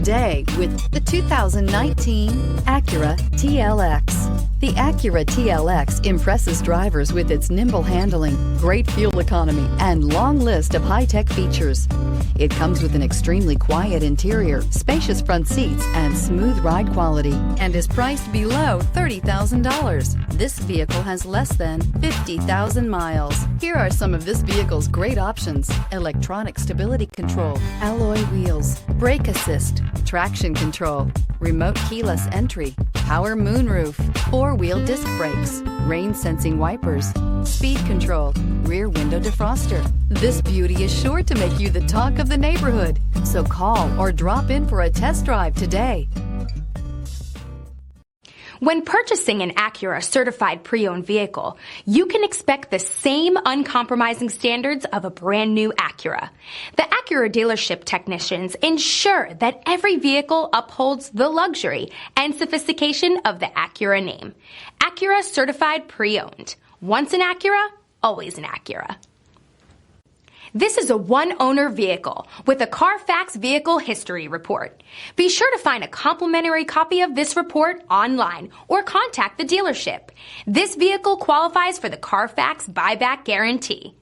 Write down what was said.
Today with the 2019 Acura TLX. The Acura TLX impresses drivers with its nimble handling, great fuel economy, and long list of high-tech features. It comes with an extremely quiet interior, spacious front seats, and smooth ride quality, and is priced below $30,000. This vehicle has less than 50,000 miles. Here are some of this vehicle's great options: electronic stability control, alloy wheels, brake assist, traction control, remote keyless entry, power moonroof, four-wheel disc brakes, rain-sensing wipers, speed control, rear window defroster. This beauty is sure to make you the talk of the neighborhood. So call or drop in for a test drive today. When purchasing an Acura certified pre-owned vehicle, you can expect the same uncompromising standards of a brand new Acura. The Acura dealership technicians ensure that every vehicle upholds the luxury and sophistication of the Acura name. Acura certified pre-owned. Once an Acura, always an Acura. This is a one-owner vehicle with a Carfax Vehicle History Report. Be sure to find a complimentary copy of this report online or contact the dealership. This vehicle qualifies for the Carfax Buyback Guarantee.